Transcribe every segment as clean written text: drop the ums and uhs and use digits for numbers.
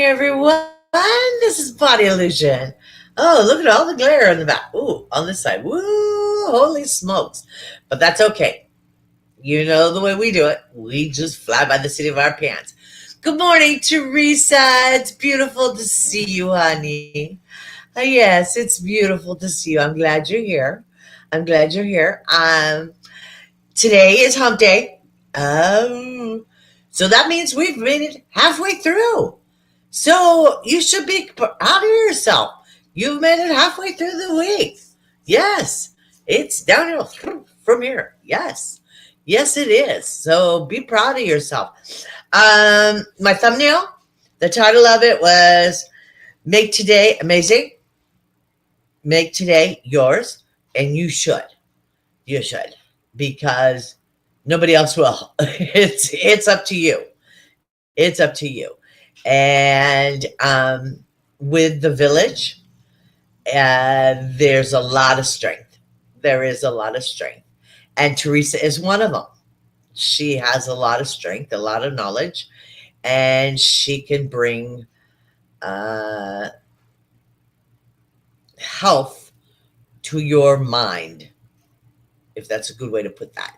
everyone. This is Body Illusion. Oh, look at all the glare on the back. Ooh, on this side. Woo, holy smokes. But that's okay. You know the way we do it. We just fly by the seat of our pants. Good morning, Teresa. It's beautiful to see you, honey. Yes, it's beautiful to see you. I'm glad you're here. I'm glad you're here. Today is hump day. So that means we've made it halfway through. So you should be proud of yourself. You've made it halfway through the week. Yes, it's downhill from here. Yes, yes, it is. So be proud of yourself. My thumbnail, the title of it was "Make Today Amazing, Make Today Yours," and you should. You should, because nobody else will. It's up to you. It's up to you. And with the village, there's a lot of strength. There is a lot of strength. And Teresa is one of them. She has a lot of strength, a lot of knowledge, and she can bring health to your mind, if that's a good way to put that.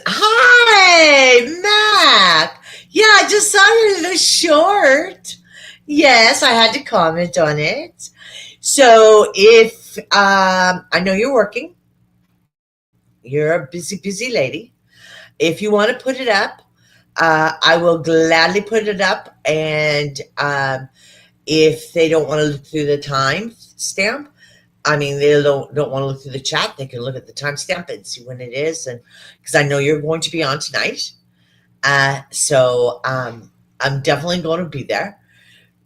Hi, Mac. Yeah, I just saw your little short. Yes, I had to comment on it. So if I know you're working, you're a busy lady. If you want to put it up, I will gladly put it up. And if they don't want to look through the time stamp, I mean, they don't want to look through the chat, they can look at the timestamp and see when it is. And because I know you're going to be on tonight. So I'm definitely going to be there,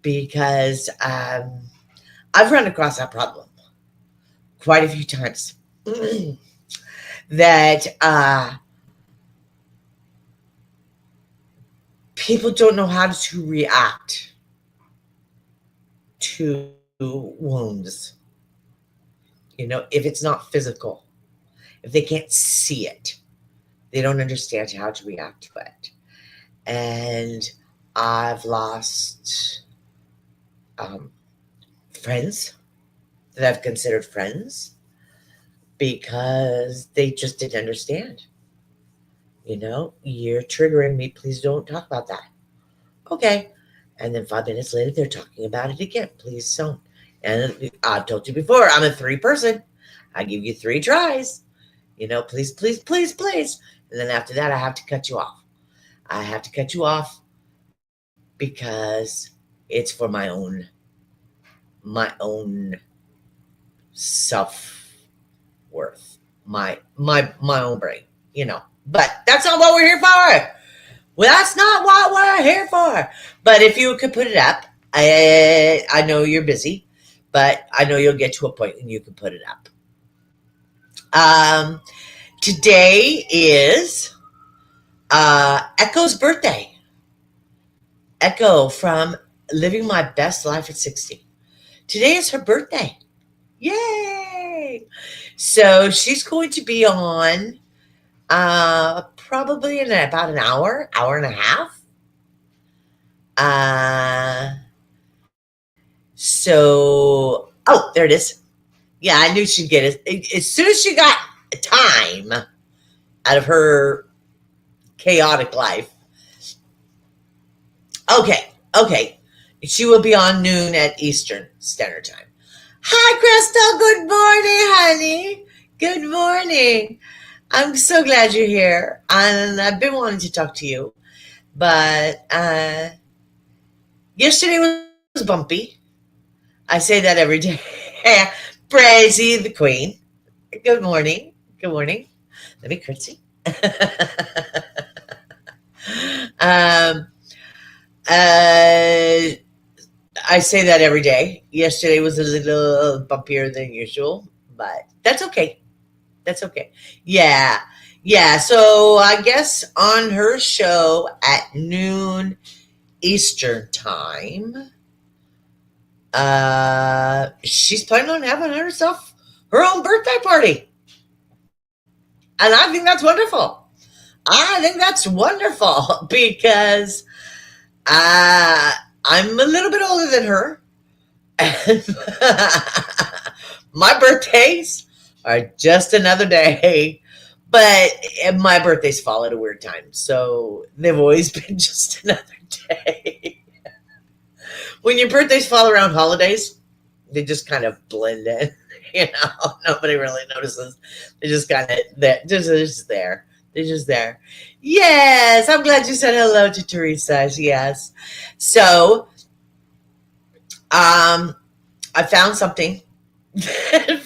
because I've run across that problem quite a few times. That people don't know how to react to wounds. If it's not physical, if they can't see it, they don't understand how to react to it. And I've lost friends that I've considered friends because they just didn't understand. You're triggering me. Please don't talk about that. Okay. And then 5 minutes later, they're talking about it again. Please don't. And I've told you before, I'm a 3 person. I give you 3 tries. Please, please, please, please. And then after that, I have to cut you off. I have to cut you off because it's for my own self-worth, my own brain, But that's not what we're here for. Well, that's not what we're here for. But if you could put it up, I know you're busy, but I know you'll get to a point and you can put it up. Today is Echo's birthday. Echo from Living My Best Life at 60. Today is her birthday. Yay! So she's going to be on probably in about an hour and a half. There it is. Yeah, I knew she'd get it. As soon as she got time out of her chaotic life. Okay. She will be on noon at Eastern Standard Time. Hi, Crystal. Good morning, honey. Good morning. I'm so glad you're here. And I've been wanting to talk to you. But yesterday was bumpy. I say that every day. Praisey the Queen. Good morning. Good morning. Let me curtsy. I say that every day. Yesterday was a little bumpier than usual, but that's okay. That's okay. Yeah. So I guess on her show at noon Eastern time, she's planning on having herself her own birthday party. And I think that's wonderful. I think that's wonderful because I'm a little bit older than her. And my birthdays are just another day. But my birthdays fall at a weird time. So they've always been just another day. When your birthdays fall around holidays, they just kind of blend in. You know, nobody really notices. They just kind of, they're just there. They're just there. Yes, I'm glad you said hello to Teresa. Yes. So, I found something that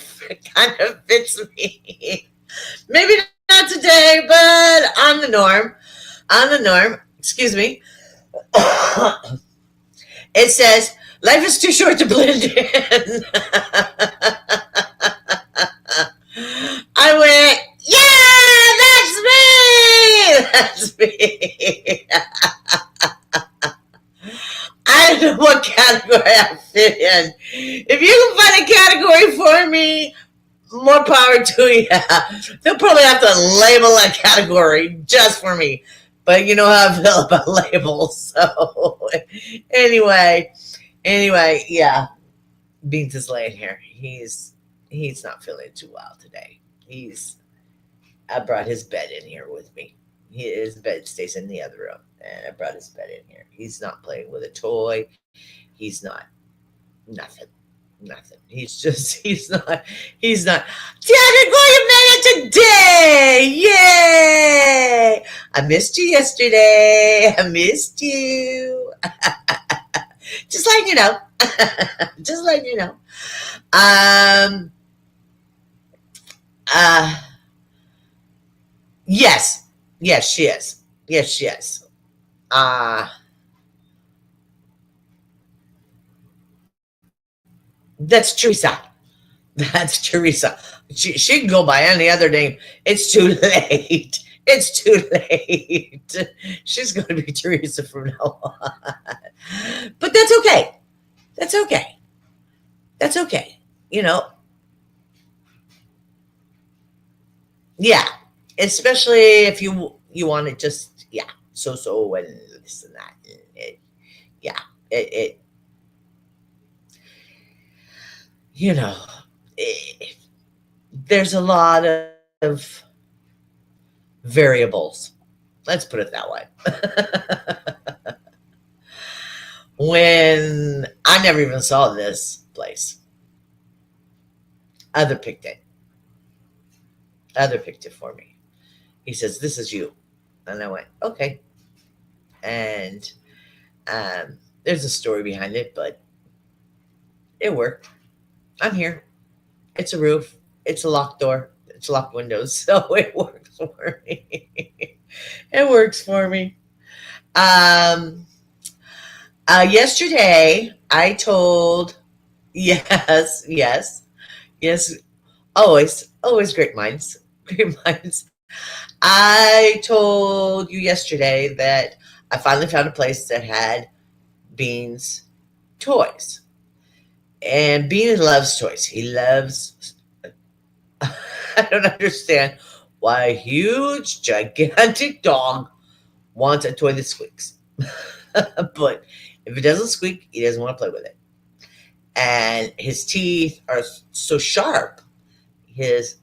kind of fits me. Maybe not today, but on the norm. On the norm. Excuse me. It says, life is too short to blend in. I went, yeah, that's me. That's me. I don't know what category I fit in. If you can find a category for me, more power to you. They'll probably have to label a category just for me. But you know how I feel about labels. So anyway, yeah. Beans is laying here. He's not feeling too well today. I brought his bed in here with me. His bed stays in the other room, and I brought his bed in here. He's not playing with a toy. He's not nothing. Nothing. He's not. Tiago, you made it today! Yay! I missed you yesterday. I missed you. Just letting you know. Just letting you know. Um uh yes. Yes, she is. Yes, she is. Uh that's Teresa. That's Teresa. She can go by any other name. It's too late. It's too late. She's going to be Teresa from now on. But that's okay. That's okay. That's okay. You know, yeah. Especially if you want to just, yeah, so and this and that. Yeah, it you know, it, there's a lot of variables. Let's put it that way. When I never even saw this place, other picked it. Other picked it for me. He says, "This is you," and I went, "Okay." And there's a story behind it, but it worked. I'm here. It's a roof. It's a locked door. It's locked windows, so it works for me. It works for me. Um, Yesterday, I told, yes, yes, yes, always great minds, great minds. I told you yesterday that I finally found a place that had Beans toys. And Bean loves toys. He loves, I don't understand why a huge, gigantic dog wants a toy that squeaks. But if it doesn't squeak, he doesn't want to play with it. And his teeth are so sharp. His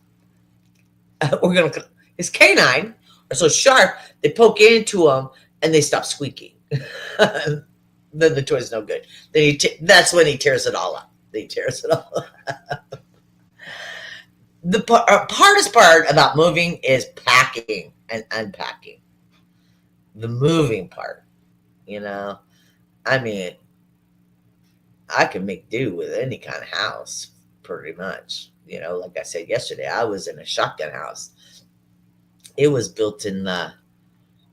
we're gonna his canine are so sharp they poke into him and they stop squeaking. Then the toy's no good. That's when he tears it all up. He tears it all up. The hardest part about moving is packing and unpacking. The moving part, you know. I mean, I can make do with any kind of house, pretty much. You know, like I said yesterday, I was in a shotgun house. It was built in the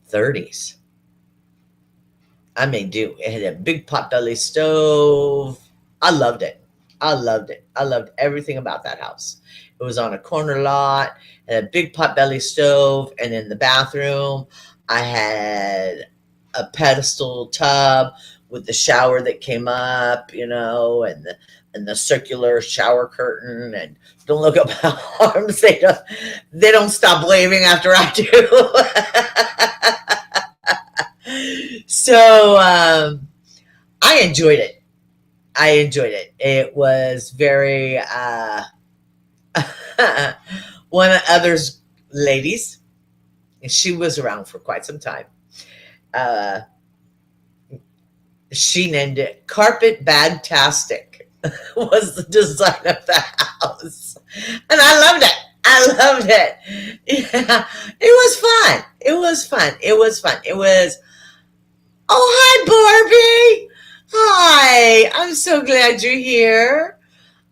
30s. I made do. It had a big potbelly stove. I loved it. I loved it. I loved everything about that house. It was on a corner lot, had a big potbelly stove, and in the bathroom, I had a pedestal tub with the shower that came up, you know, and the circular shower curtain. And don't look up my arms; they don't stop waving after I do. So I enjoyed it. I enjoyed it. It was very one of others ladies. She was around for quite some time. Uh, she named it Carpet Bagtastic was the design of the house. And I loved it. I loved it. Yeah, it was fun. It was fun. It was fun. It was, oh, hi, Barbie. Hi. I'm so glad you're here.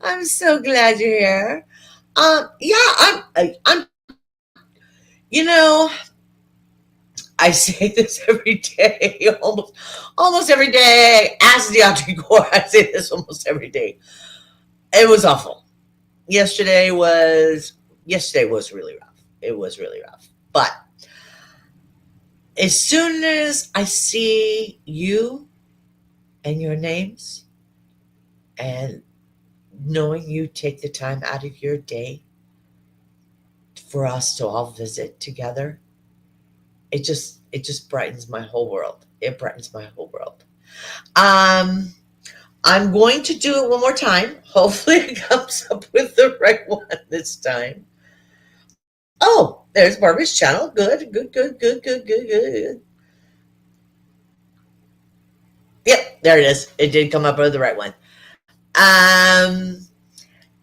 I'm so glad you're here. Yeah, I'm, you know, I say this every day, almost every day. Ask the Audrey Gore. I say this almost every day. It was awful. Yesterday was yesterday was really rough. It was really rough. But as soon as I see you and your names, and knowing you take the time out of your day for us to all visit together, it just brightens my whole world. It brightens my whole world. Um, I'm going to do it one more time. Hopefully, it comes up with the right one this time. Oh, there's Barbie's channel. Good, good, good, good, good, good, good. Yep, there it is. It did come up with the right one. Um,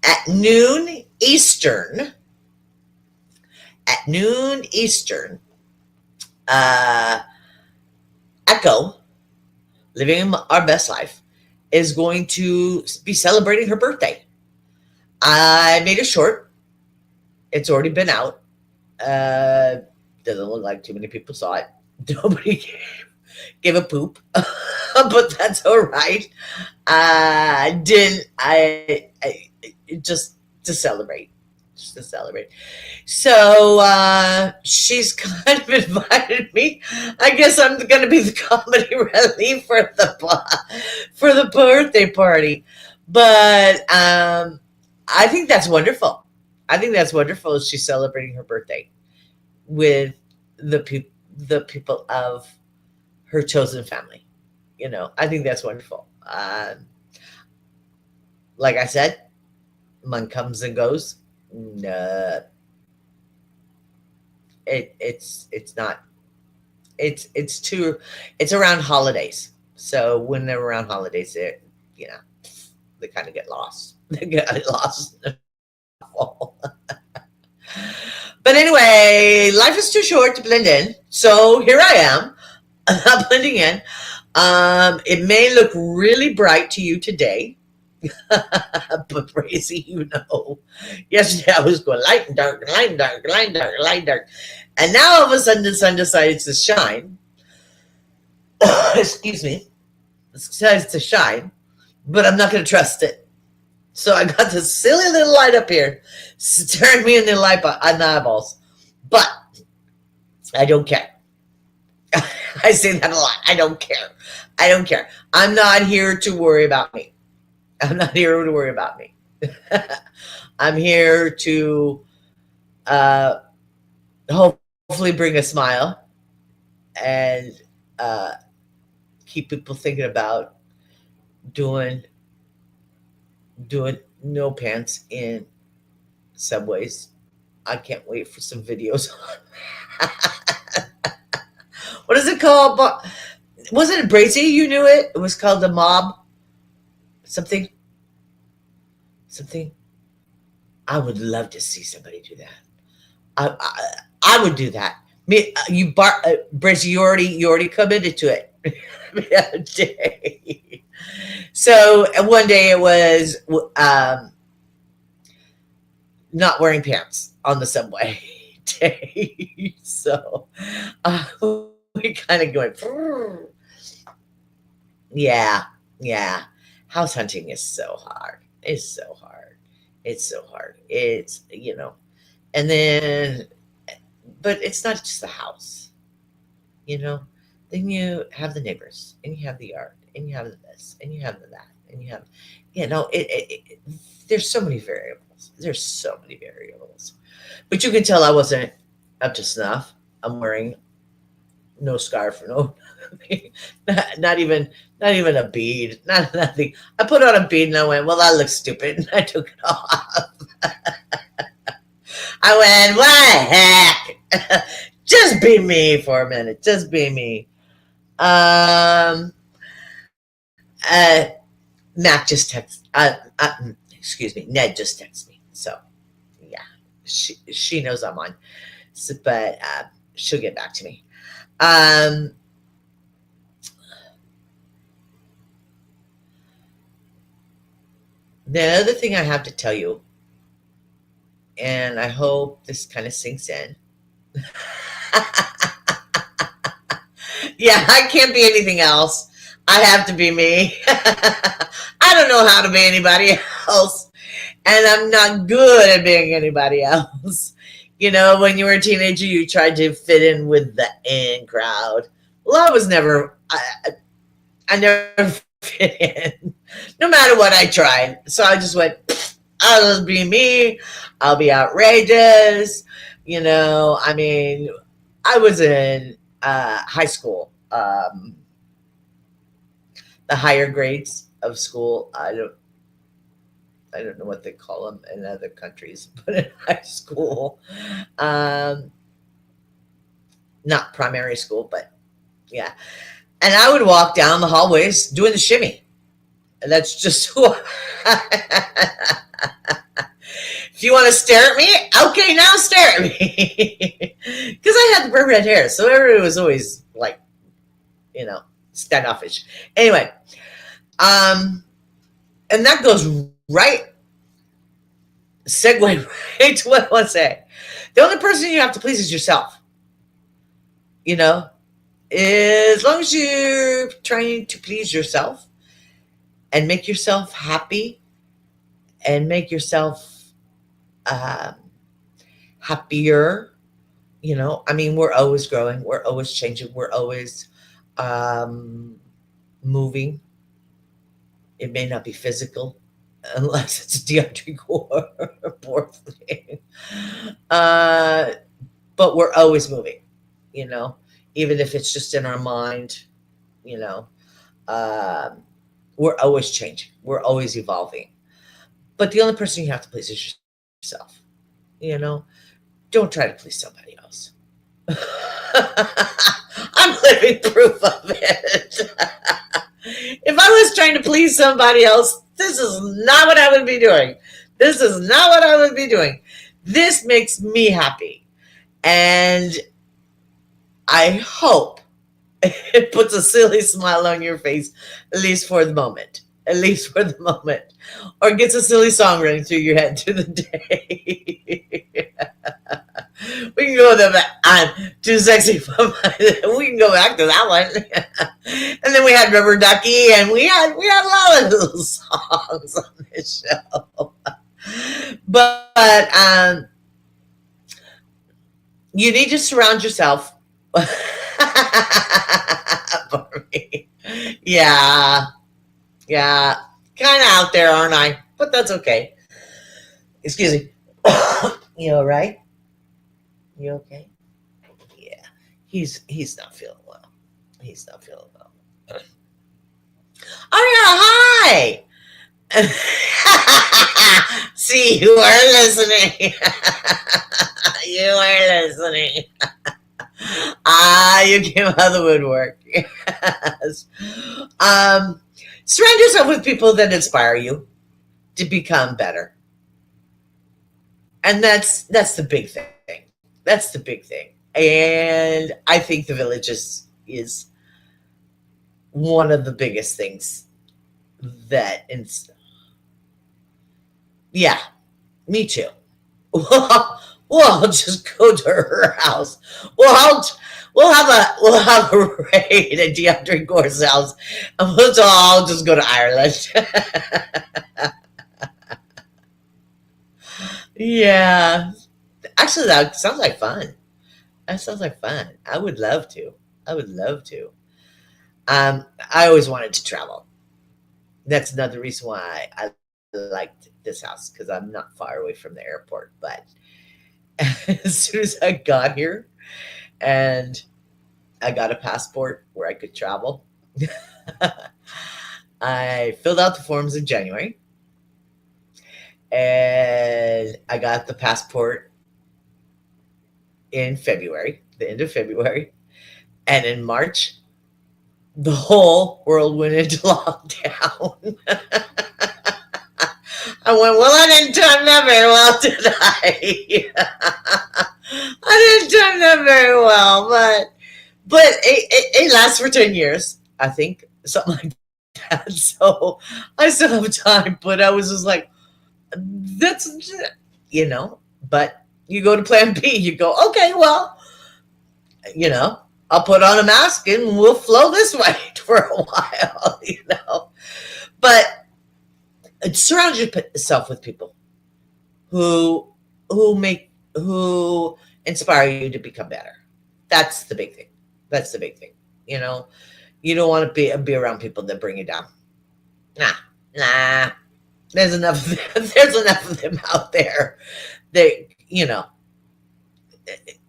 at noon Eastern, at noon Eastern, uh, Echo, living our best life, is going to be celebrating her birthday. I made it short. It's already been out. Uh, doesn't look like too many people saw it. Nobody gave a poop, but that's all right. Didn't I just to celebrate, just to celebrate. So she's kind of invited me. I guess I'm going to be the comedy relief for the birthday party. But I think that's wonderful. I think that's wonderful. She's celebrating her birthday with the people of her chosen family. I think that's wonderful. Like I said, month comes and goes. No, it's not. It's too. It's around holidays. So when they're around holidays, you know they kind of get lost. They get lost. But anyway, life is too short to blend in. So here I am, blending in. It may look really bright to you today, but crazy, yesterday I was going light and dark, light and dark, light and dark, light and dark, and now all of a sudden the sun decides to shine. Excuse me, it decides to shine, but I'm not going to trust it. So I got this silly little light up here, staring me in the on the eyeballs, but I don't care. I say that a lot. I don't care. I don't care. I'm not here to worry about me. I'm not here to worry about me. I'm here to uh, hopefully bring a smile and uh, keep people thinking about doing doing no pants in subways. I can't wait for some videos. What is it called? Wasn't it Brazy? You knew it. It was called the mob. Something. Something. I would love to see somebody do that. I would do that. Me, Brazy, you already committed to it. The day. So one day it was not wearing pants on the subway day. So we kind of going, yeah, yeah. House hunting is so hard. It's so hard. It's so hard. And then, but it's not just the house, you know. Then you have the neighbors, and you have the yard, and you have the this, and you have the that, and you have, there's so many variables. There's so many variables. But you can tell I wasn't up to snuff. I'm wearing No scarf, no, not even, not even a bead, not nothing. I put on a bead and I went, well, that looks stupid, and I took it off. I went, what heck? Just be me for a minute. Just be me. Um, uh, Mac just texted. Excuse me. Ned just texted me. So yeah, she knows I'm on. So, but she'll get back to me. Um, the other thing I have to tell you, and I hope this kind of sinks in. Yeah, I can't be anything else. I have to be me. I don't know how to be anybody else, and I'm not good at being anybody else. You know, when you were a teenager, you tried to fit in with the in crowd. Well, I was never, I never fit in, no matter what I tried. So I just went, I'll just be me. I'll be outrageous. You know, I mean, I was in high school, the higher grades of school. I don't know what they call them in other countries, but in high school, um, not primary school, but yeah. And I would walk down the hallways doing the shimmy. And that's just who if you want to stare at me, okay, now stare at me. Because I had red hair, so everybody was always like, you know, standoffish. Anyway, um, and that goes right, segue right to what I want to say. The only person you have to please is yourself. You know, as long as you're trying to please yourself and make yourself happy and make yourself um, happier. You know, I mean, we're always growing, we're always changing, we're always um, moving. It may not be physical unless it's DeAndre Gore, poor thing. Uh, but we're always moving, you know, even if it's just in our mind, you know, um, we're always changing, we're always evolving. But the only person you have to please is yourself, you know. Don't try to please somebody else. I'm living proof of it. If I was trying to please somebody else, this is not what I would be doing. This is not what I would be doing. This makes me happy. And I hope it puts a silly smile on your face, at least for the moment. At least for the moment. Or gets a silly song running through your head through the day. We can go to that. I'm too sexy for my. We can go back to that one. And then we had Rubber Ducky, and we had a lot of little songs on this show. But you need to surround yourself. For me, yeah, yeah, kind of out there, aren't I? But that's okay. Excuse me. You all right? You okay? Yeah, he's not feeling well. He's not feeling well. Oh yeah, hi. See, you are listening. You are listening. Ah, you came out of the woodwork. Yes. Um, Surround yourself with people that inspire you to become better, and that's the big thing. That's the big thing. And I think the village is one of the biggest things that. Yeah, me too. We'll just go to her house. We'll have, we'll have a raid at DeAndre Gore's house, and we'll all just go to Ireland. Yeah, actually, that sounds like fun. That sounds like fun. I would love to. I would love to. I always wanted to travel. That's another reason why I liked this house because I'm not far away from the airport. But as soon as I got here, and I got a passport where I could travel. I filled out the forms in January, and I got the passport in February, the end of February. And in March, the whole world went into lockdown. I went, well, I didn't time that very well, did I? I didn't time that very well, but it lasts for 10 years, I think, something like that. So I still have time, but I was just like, that's, you know, but you go to plan B, you go, okay, well, you know, I'll put on a mask and we'll flow this way for a while, you know. But surround yourself with people who who inspire you to become better. That's the big thing. That's the big thing. You know, you don't want to be around people that bring you down. Nah, nah. There's enough. There's enough of them out there. They, you know,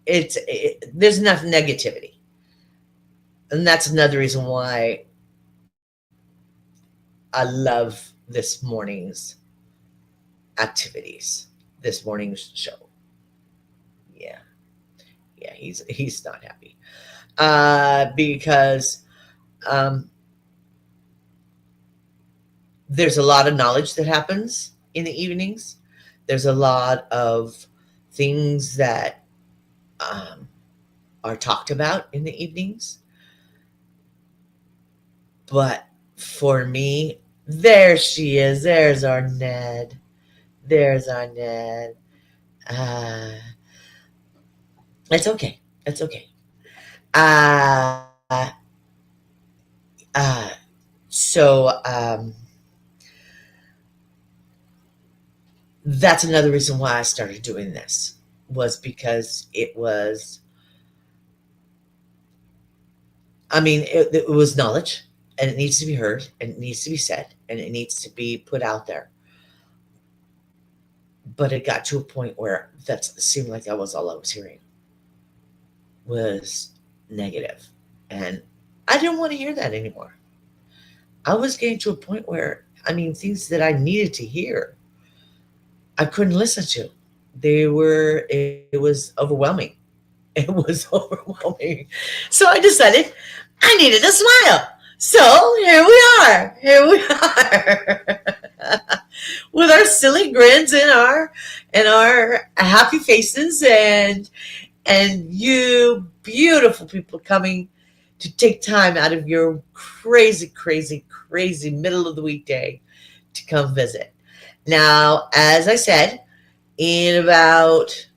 there's enough negativity, and that's another reason why I love this morning's activities, this morning's show. Yeah, yeah, he's not happy because um, there's a lot of knowledge that happens in the evenings. There's a lot of things that um, are talked about in the evenings. But for me, there she is. There's our Ned. There's our Ned. Uh, it's okay. It's okay. Uh, uh, so that's another reason why I started doing this was because it was, I mean, it was knowledge and it needs to be heard and it needs to be said and it needs to be put out there. But it got to a point where that seemed like that was all I was hearing was negative. And I didn't want to hear that anymore. I was getting to a point where, I mean, things that I needed to hear, I couldn't listen to. It was overwhelming. It was overwhelming. So I decided I needed a smile. So here we are. Here we are. With our silly grins and our happy faces and you beautiful people coming to take time out of your crazy, crazy, crazy middle of the weekday to come visit. Now, as I said, in about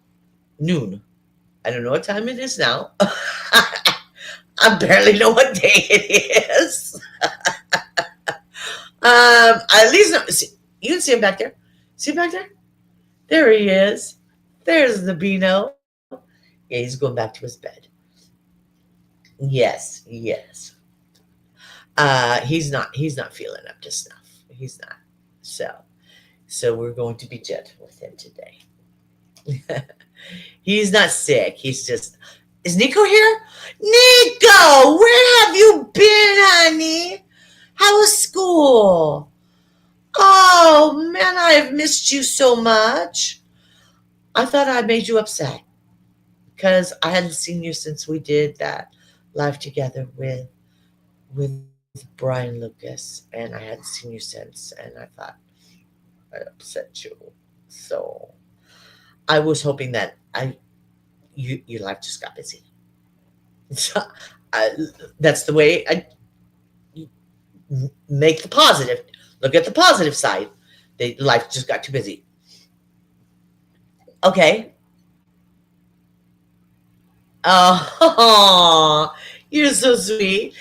noon, I don't know what time it is now. I barely know what day it is. I at least know, see, you can see him back there. See him back there? There he is. There's the Beano. Yeah, he's going back to his bed. Yes, yes. He's not feeling up to snuff. He's not. So we're going to be gentle with him today. He's not sick. He's just, is Nico here? Nico, where have you been, honey? How was school? Oh man, I have missed you so much. I thought I made you upset because I hadn't seen you since we did that live together with Brian Lucas, and I hadn't seen you since, and I thought I upset you. So I was hoping that your life just got busy. So I, that's the way I make the positive. Look at the positive side. Life just got too busy. Okay. Oh, you're so sweet.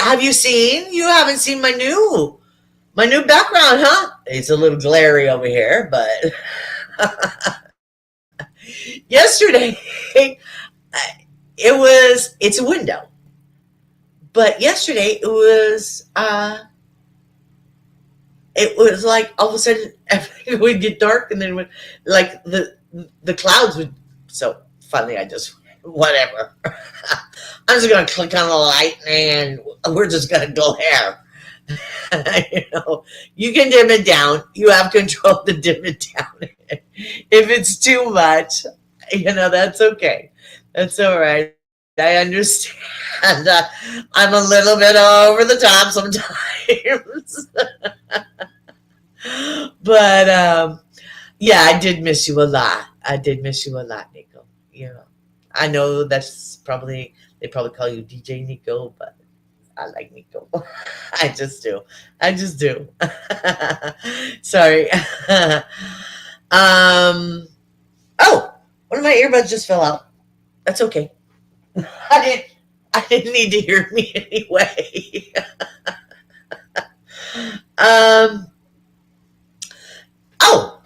Have you seen? You haven't seen my new background, huh? It's a little glary over here, but yesterday it's a window. But yesterday it was like all of a sudden everything would get dark and then like the clouds would, so finally I just whatever. I'm just going to click on the light and we're just going to glare. You know, you can dim it down. You have control to dim it down. If it's too much, you know, that's okay. That's all right. I understand. I'm a little bit over the top sometimes. But yeah, I did miss you a lot. I did miss you a lot, Nico. You know, I know that's probably, they probably call you DJ Nico, but I like Nico. I just do. I just do. Sorry. um. Oh, one of my earbuds just fell out. That's okay. I didn't. I didn't need to hear me anyway. um. Oh,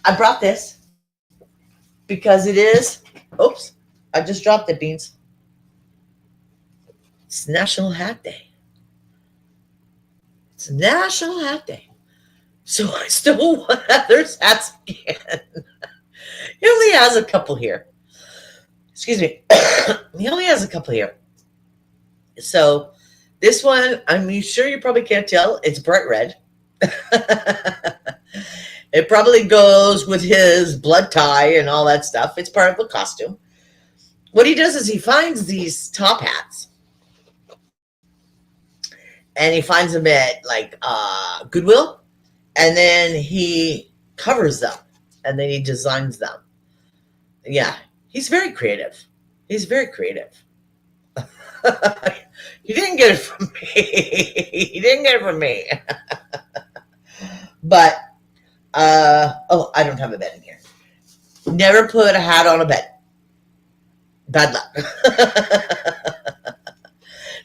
I brought this because it is. Oops, I just dropped it, Beans. It's National Hat Day. It's National Hat Day. So I stole one other's hats again. He only has a couple here. Excuse me. He only has a couple here. So this one, I'm sure you probably can't tell. It's bright red. It probably goes with his blood tie and all that stuff. It's part of a costume. What he does is he finds these top hats and he finds them at like Goodwill, and then he covers them and then he designs them. Yeah, he's very creative. He's very creative. He didn't get it from me. He didn't get it from me. But oh, I don't have a bed in here. Never put a hat on a bed. Bad luck.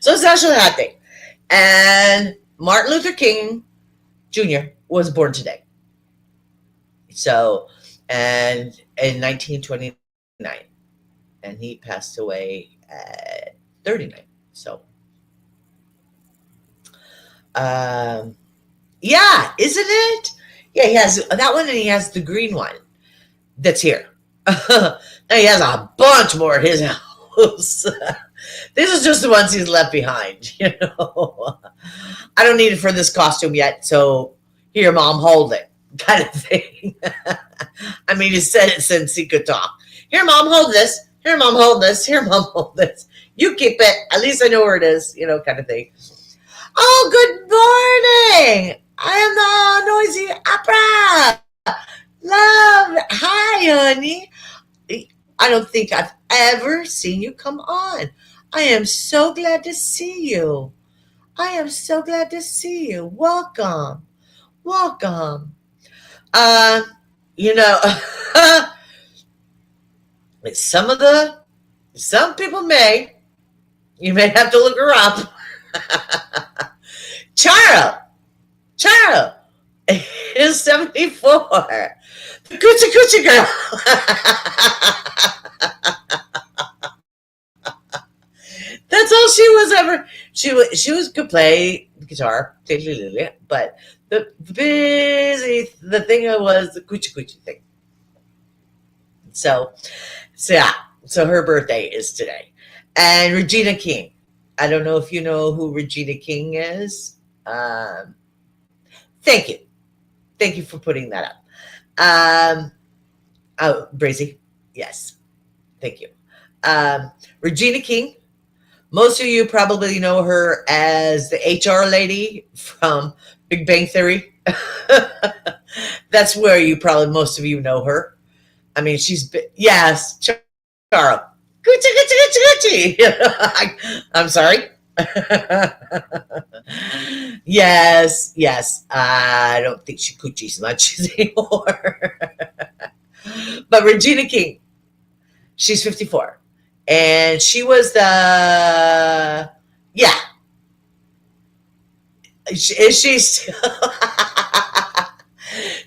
So it's National Hat Day. And Martin Luther King Jr. was born today. So, and in 1929. And he passed away at 39. So, yeah, isn't it? Yeah, he has that one and he has the green one that's here. Now he has a bunch more at his house. These are just the ones he's left behind, you know. I don't need it for this costume yet, so here, Mom, hold it, kind of thing. I mean, he said it since he could talk. Here, Mom, hold this. Here, Mom, hold this. Here, Mom, hold this. You keep it. At least I know where it is, you know, kind of thing. Oh, good morning. I am the noisy opera. Love. Hi, honey. I don't think I've ever seen you come on. I am so glad to see you. I am so glad to see you. Welcome. Welcome. Uh, you know, some people may, you may have to look her up. Charo is 74. The Coochie Coochie Girl. That's all she was ever. She could play guitar, but the thing was the Coochie Coochie thing. So yeah. So her birthday is today. And Regina King. I don't know if you know who Regina King is. Thank you. Thank you for putting that up. Oh, Brazy. Yes. Thank you. Regina King. Most of you probably know her as the HR lady from Big Bang Theory. That's where most of you know her. I mean, yes, Charo. Gucci. I'm sorry. Yes. I don't think she coochies much anymore. But Regina King, she's 54. And she was the, yeah. Is she still?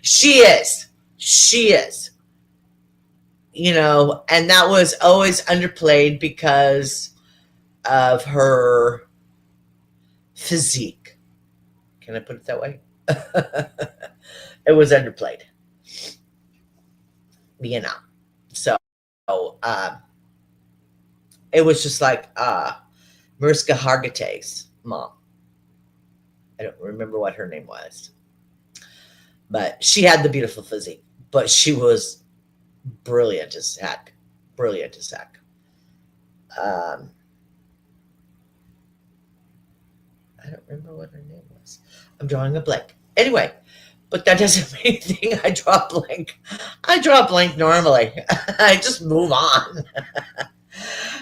She is. You know, and that was always underplayed because of her physique. Can I put it that way? It was underplayed. You know. So, It was just like Mariska Hargitay's mom. I don't remember what her name was, but she had the beautiful physique. But she was brilliant as heck. Brilliant as heck. Um, I don't remember what her name was. I'm drawing a blank. Anyway, but that doesn't mean anything. I draw a blank. I draw a blank normally. I just move on.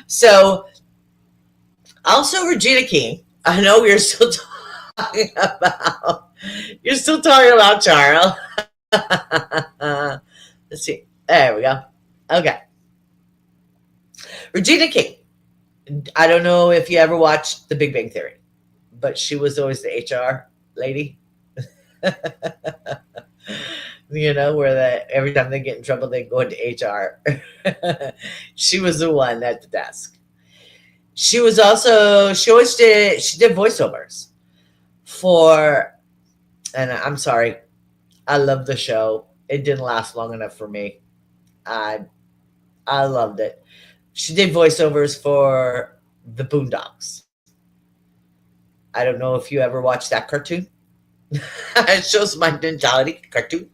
So, also Regina King. I know we're still talking about. You're still talking about Charles. Let's see. There we go. Okay. Regina King. I don't know if you ever watched The Big Bang Theory, but she was always the HR lady. Where every time they get in trouble, they go into HR. She was the one at the desk. She did voiceovers for, and I'm sorry, I love the show. It didn't last long enough for me. I I loved it. She did voiceovers for the Boondocks. I don't know if you ever watched that cartoon. It shows my mentality cartoon.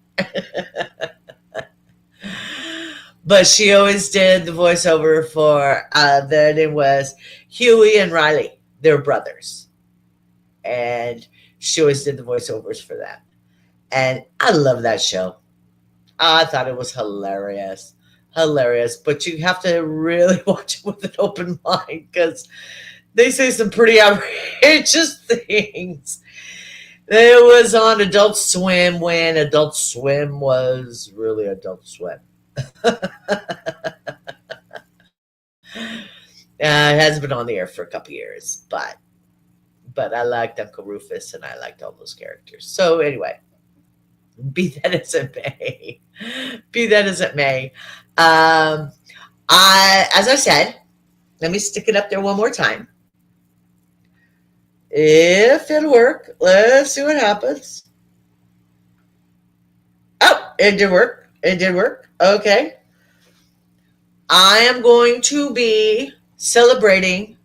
But she always did the voiceover for their name was Huey and Riley. They're brothers. And she always did the voiceovers for that. And I love that show. I thought it was hilarious. Hilarious. But you have to really watch it with an open mind because they say some pretty outrageous things. It was on Adult Swim when Adult Swim was really Adult Swim. It has been on the air for a couple years, but I liked Uncle Rufus and I liked all those characters. So anyway, be that as it may, be that as it may. As I said, let me stick it up there one more time. If it'll work, let's see what happens. Oh, it did work. It did work. Okay. I am going to be celebrating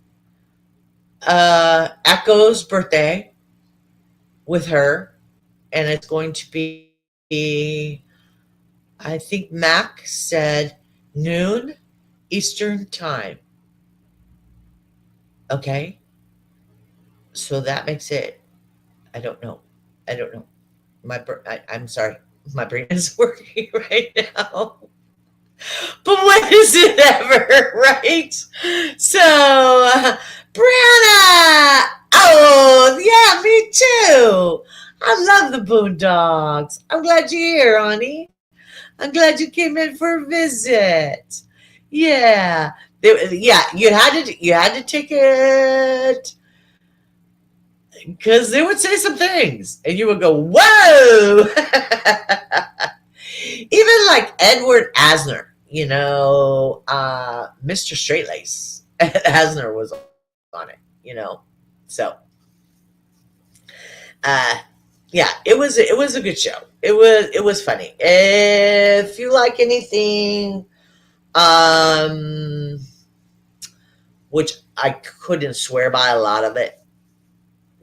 Echo's birthday with her, and it's going to be, I think Mac said noon Eastern time. Okay. So that makes it, I don't know. I don't know. I'm sorry. My brain is working right now. But when is it ever, right? So, Brianna! Oh, yeah, me too. I love the Boondocks. I'm glad you're here, honey. I'm glad you came in for a visit. Yeah. Yeah, you had to take it because they would say some things and you would go, whoa. Even like Edward Asner, Mr. Straightlace Asner was on it. So uh yeah, it was a good show. It was funny. If you like anything, um which I couldn't swear by a lot of it,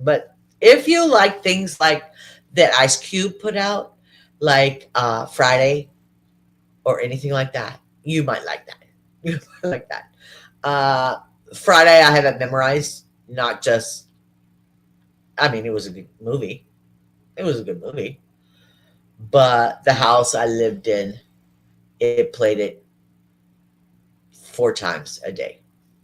but if you like things like that Ice Cube put out, like Friday or anything like that, you might like that. You might like that. Uh, Friday, I have it memorized. Not just, I mean, it was a good movie. It was a good movie. But the house I lived in, it played it 4 times a day,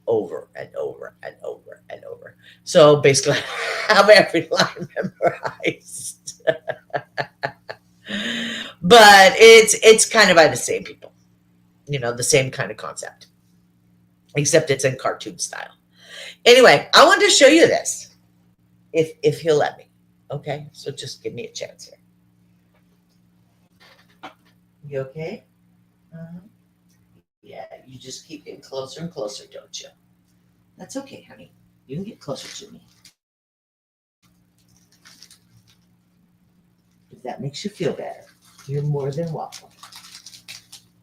over and over and over and over. So basically, I have every line memorized. But it's kind of by the same people, the same kind of concept, except it's in cartoon style. Anyway, I wanted to show you this, if he'll let me. Okay, so just give me a chance here. You okay? Uh-huh. Yeah, you just keep getting closer and closer, don't you? That's okay, honey. You can get closer to me. If that makes you feel better, you're more than welcome.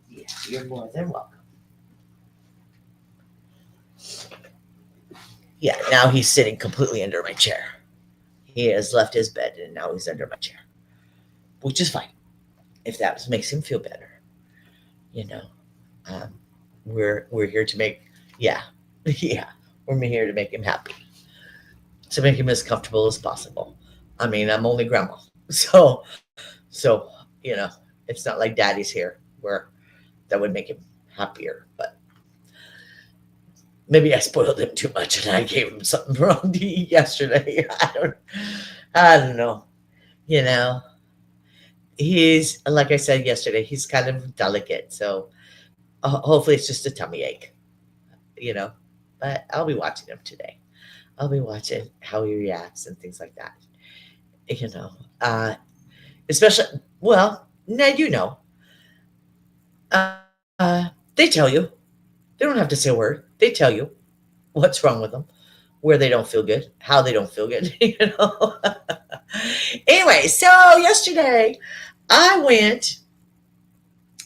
Yeah, you're more than welcome. Yeah, now he's sitting completely under my chair. He has left his bed and now he's under my chair, which is fine if that makes him feel better. You know, um, we're here to make, yeah, yeah, we're here to make him happy, to make him as comfortable as possible. I mean, I'm only grandma, so you know, it's not like daddy's here where that would make him happier. But maybe I spoiled him too much and I gave him something wrong to eat yesterday. I don't know. You know, he's like I said yesterday, he's kind of delicate, so hopefully it's just a tummy ache. You know, but I'll be watching him today. I'll be watching how he reacts and things like that. You know, especially, well, Ned, you know, they tell you. They don't have to say a word. They tell you what's wrong with them, where they don't feel good, how they don't feel good. You know. Anyway, so yesterday I went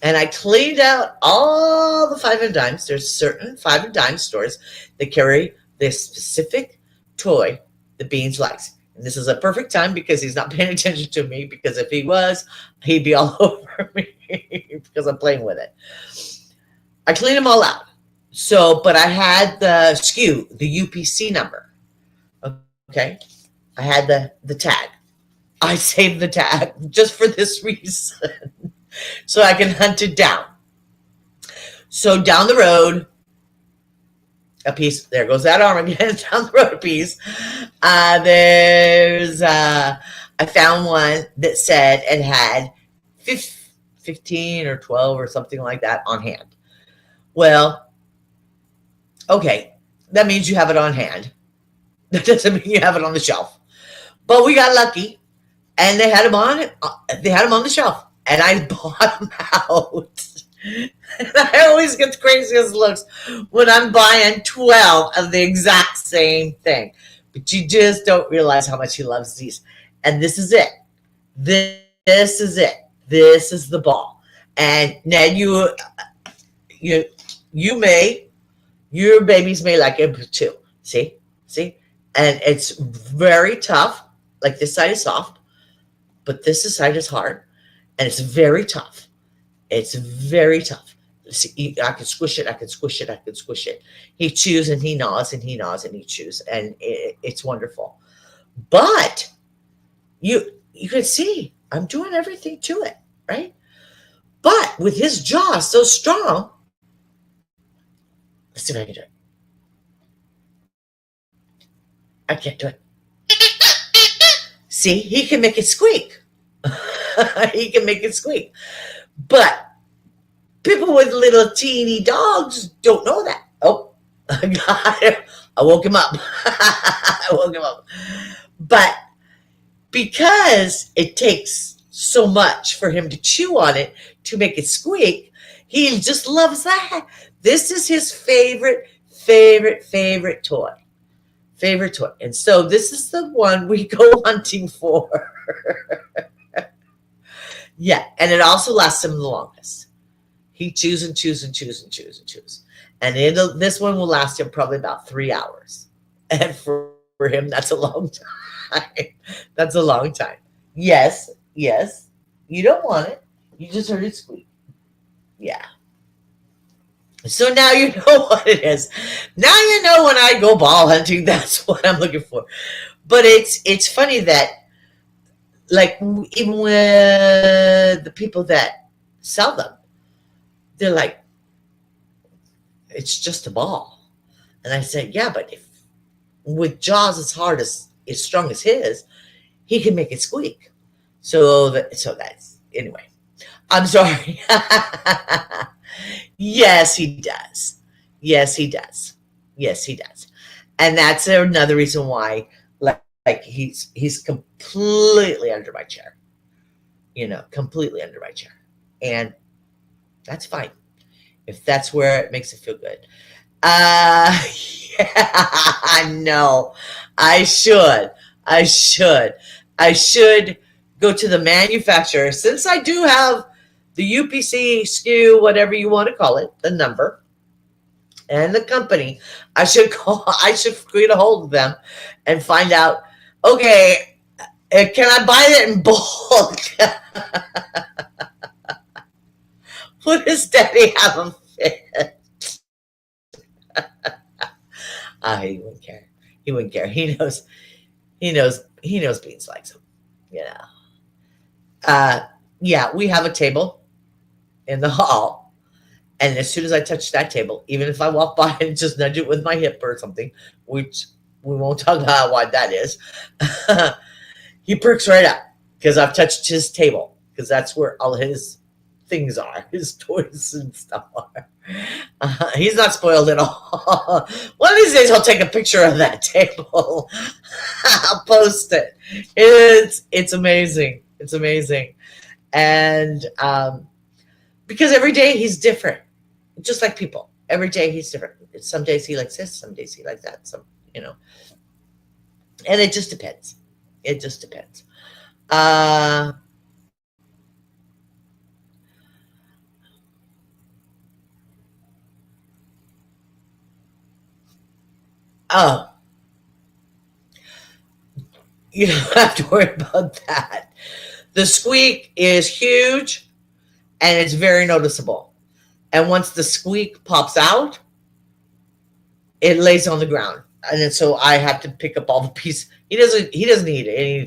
and I cleaned out all the five and dimes. There's certain five and dime stores that carry this specific toy that Beans likes. And this is a perfect time because he's not paying attention to me, because if he was, he'd be all over me because I'm playing with it. I cleaned them all out. So, but I had the SKU, the UPC number. Okay. I had the tag. I saved the tag just for this reason. So I can hunt it down. So down the road, a piece, there goes that arm again, down the road a piece. I found one that said it had 15 or 12 or something like that on hand. Well, okay, that means you have it on hand. That doesn't mean you have it on the shelf. But we got lucky, and they had them on. They had them on the shelf, and I bought them out. And I always get the craziest looks when I'm buying 12 of the exact same thing. But you just don't realize how much he loves these. And this is it. This is it. This is the ball. And Ned, you you may, your babies may like it too. See, and it's very tough. Like this side is soft, but this side is hard, and it's very tough. It's very tough. See, I can squish it. I can squish it. I can squish it. He chews and he gnaws and he gnaws and he chews, and it's wonderful. But you can see I'm doing everything to it, right? But with his jaw so strong, let's see if I can do it. I can't do it. See, he can make it squeak. He can make it squeak. But people with little teeny dogs don't know that. Oh, I got him. I woke him up. I woke him up. But because it takes so much for him to chew on it to make it squeak, he just loves that. This is his favorite toy. Favorite toy. And so this is the one we go hunting for. Yeah, and it also lasts him the longest. He chews and chews and chews and chews and chews. And this one will last him probably about 3 hours. And for him, that's a long time. That's a long time. Yes, yes. You don't want it. You just heard it squeak. Yeah. So now you know what it is. Now you know when I go ball hunting, that's what I'm looking for. But it's funny that, like, even with the people that sell them, they're like, it's just a ball. And I said, yeah, but if with jaws as strong as his, he can make it squeak. So that's anyway. I'm sorry. Yes, he does. Yes, he does. Yes, he does. And that's another reason why, like he's completely under my chair. Completely under my chair. And that's fine. If that's where it makes it feel good. Yeah, I know. I should. I should go to the manufacturer, since I do have the UPC SKU, whatever you want to call it, the number, and the company. I should call. I should get a hold of them and find out. Okay, can I buy it in bulk? What does Daddy have them fit? He wouldn't care. He wouldn't care. He knows. He knows. He knows Beans likes them. You know. Uh, yeah, we have a table in the hall, and as soon as I touch that table, even if I walk by and just nudge it with my hip or something, which we won't talk about how wide that is, he perks right up because I've touched his table because that's where all his things are, his toys and stuff are. He's not spoiled at all. One of these days, I'll take a picture of that table. I'll post it. It's amazing. It's amazing, and because every day he's different, just like people. Every day he's different. Some days he likes this, some days he likes that. Some, you know, and it just depends. It just depends. Uh, oh, you don't have to worry about that. The squeak is huge and it's very noticeable. And once the squeak pops out, it lays on the ground. And then so I have to pick up all the pieces. He doesn't eat any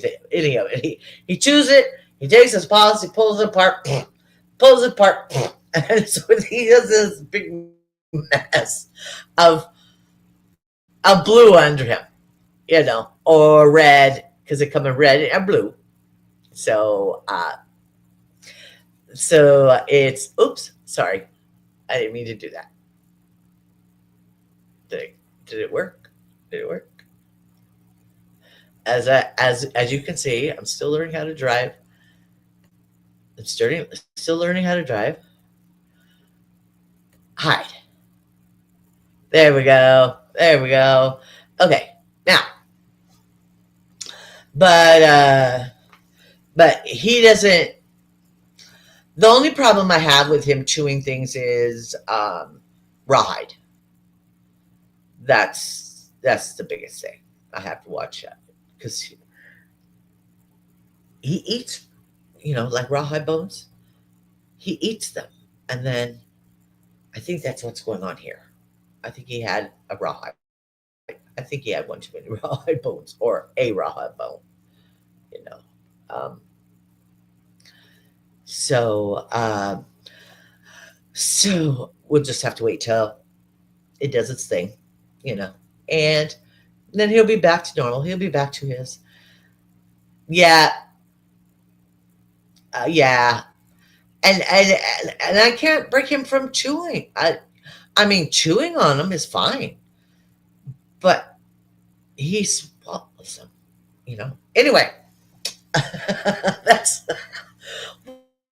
of it. He chews it, he takes his paws, he pulls it apart, pulls it apart, and so he does this big mess of blue under him, or red, because they come in red and blue. So it's oops, sorry. I didn't mean to do that. Did it work? Did it work? As you can see, I'm still learning how to drive. I'm still learning how to drive. Hide. There we go. There we go. Okay. Now, but he doesn't. The only problem I have with him chewing things is rawhide. That's the biggest thing. I have to watch that because he eats, like rawhide bones. He eats them, and then I think that's what's going on here. I think he had a rawhide. I think he had one too many rawhide bones, or a rawhide bone. You know. Um, so so we'll just have to wait till it does its thing, you know, and then he'll be back to normal. He'll be back to his yeah, yeah, and I can't break him from chewing. I mean, chewing on them is fine, but he swallows them, Anyway, that's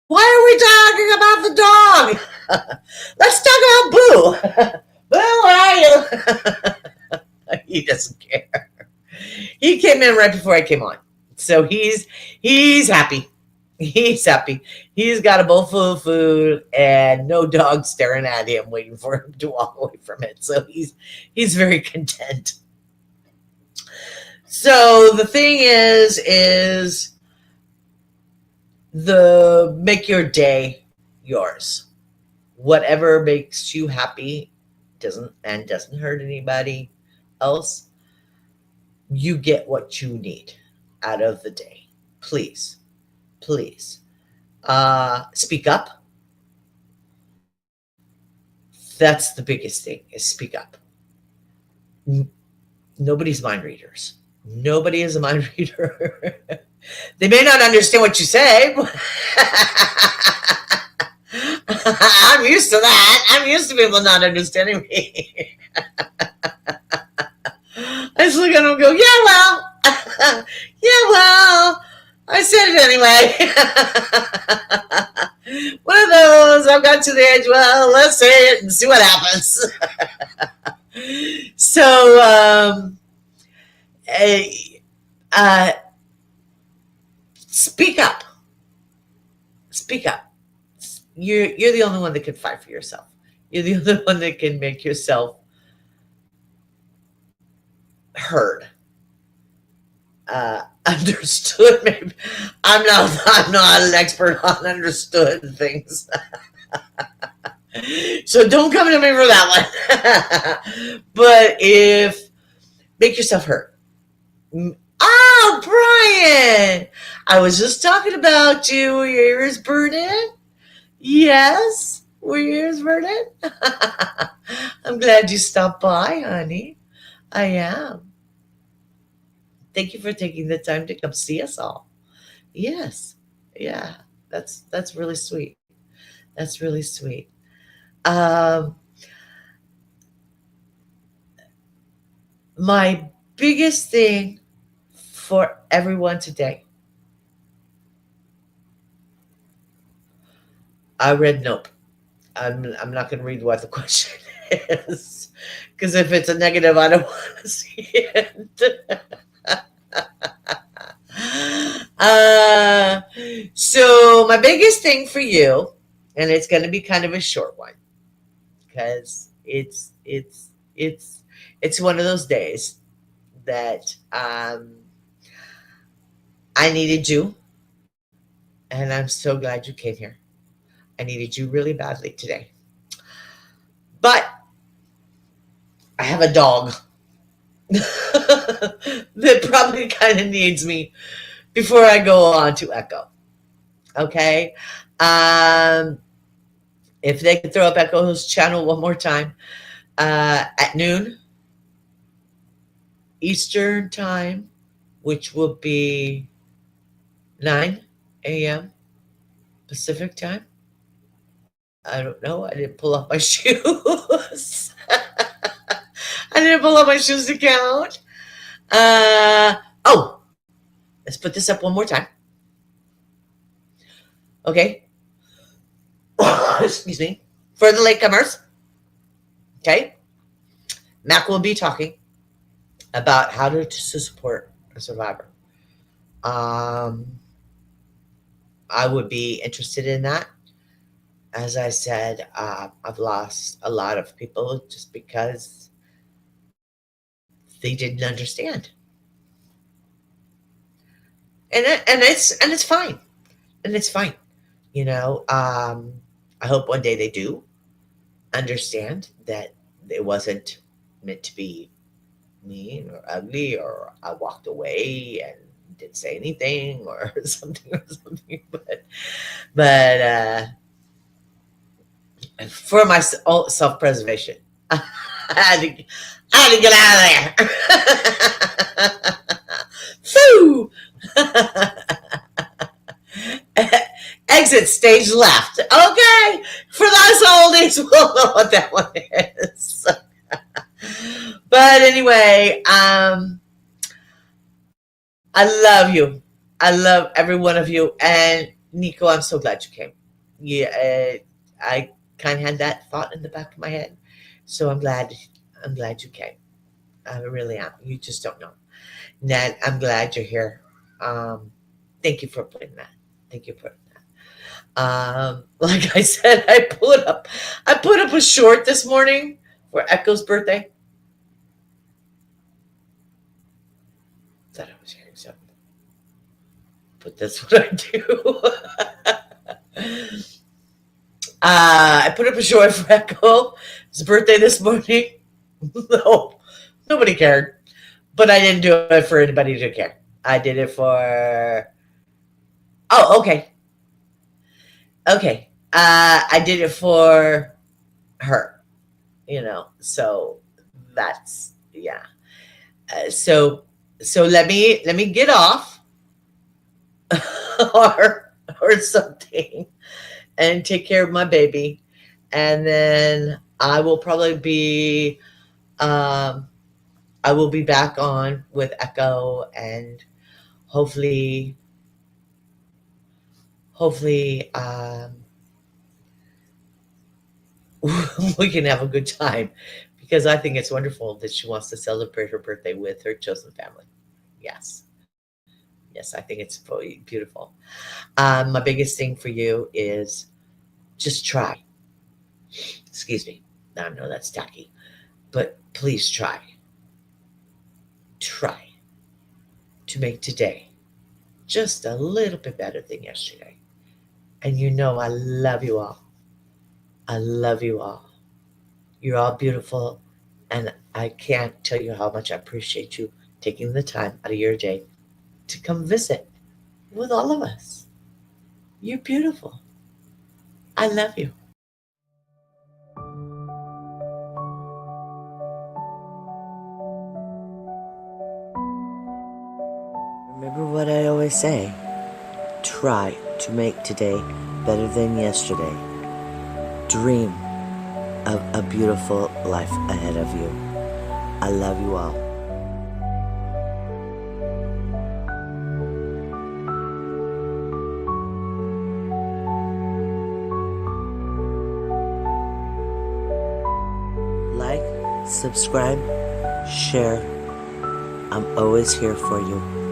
why are we talking about the dog? Let's talk about Boo. Boo, where are you? He doesn't care. He came in right before I came on, so he's happy. He's happy. He's got a bowl full of food and no dog staring at him, waiting for him to walk away from it. So he's very content. So the thing is the make your day yours. Whatever makes you happy doesn't hurt anybody else. You get what you need out of the day. Please. Please. Speak up. That's the biggest thing, is speak up. Nobody's mind readers. Nobody is a mind reader. They may not understand what you say. I'm used to that. I'm used to people not understanding me. I just look at them and go, yeah, well. Yeah, well. I said it anyway. One of those, I've got to the edge. Well, let's say it and see what happens. So, speak up. Speak up. You're the only one that can fight for yourself. You're the only one that can make yourself heard, understood. Maybe I'm not an expert on understood things, so don't come to me for that one. But if make yourself heard. Oh, Brian, I was just talking about you. Were your ears burning? Yes. Were your ears burning? I'm glad you stopped by, honey. I am. Thank you for taking the time to come see us all. Yes. Yeah. That's really sweet. That's really sweet. Um, my biggest thing for everyone today, I read Nope. I'm not going to read what the question is because if it's a negative, I don't want to see it. uh, so my biggest thing for you, and it's going to be kind of a short one because it's one of those days that I needed you, and I'm so glad you came here. I needed you really badly today, but I have a dog that probably kind of needs me before I go on to Echo. Okay. Um, if they could throw up Echo's channel one more time at noon Eastern time, which will be 9 a.m. Pacific time. I don't know. I didn't pull up my shoes. I didn't pull up my shoes to count. Oh, let's put this up one more time. Okay. Excuse me. For the latecomers, okay, Mac will be talking about how to support a survivor. Um, I would be interested in that. As I said, I've lost a lot of people just because they didn't understand, and it's fine, and it's fine. You know, I hope one day they do understand that it wasn't meant to be mean or ugly, or I walked away and didn't say anything or something or something. But for my self preservation, I had to, I had to get out of there. Phew! Exit stage left. Okay, for those oldies, we'll know what that one is. But anyway, I love you. I love every one of you. And Nico, I'm so glad you came. Yeah, I kind of had that thought in the back of my head. So I'm glad you came. I really am. You just don't know. Ned, I'm glad you're here. Um, thank you for putting that. Thank you for putting that. Like I said, I put up a short this morning for Echo's birthday. Thought I was hearing something. But that's what I do. I put up a short for Echo. His birthday this morning. No, nobody cared. But I didn't do it for anybody to care. I did it for. Oh, okay. Okay. I did it for her, so that's, yeah. So let me get off or something and take care of my baby, and then um I will be back on with Echo, and hopefully hopefully we can have a good time, because I think it's wonderful that she wants to celebrate her birthday with her chosen family. Yes. Yes, I think it's beautiful. My biggest thing for you is just try. Excuse me. I know that's tacky, but please try. Try to make today just a little bit better than yesterday. And you know I love you all. I love you all. You're all beautiful, and I can't tell you how much I appreciate you taking the time out of your day to come visit with all of us. You're beautiful. I love you. Remember what I always say, try to make today better than yesterday. Dream of a beautiful life ahead of you. I love you all. Like, subscribe, share. I'm always here for you.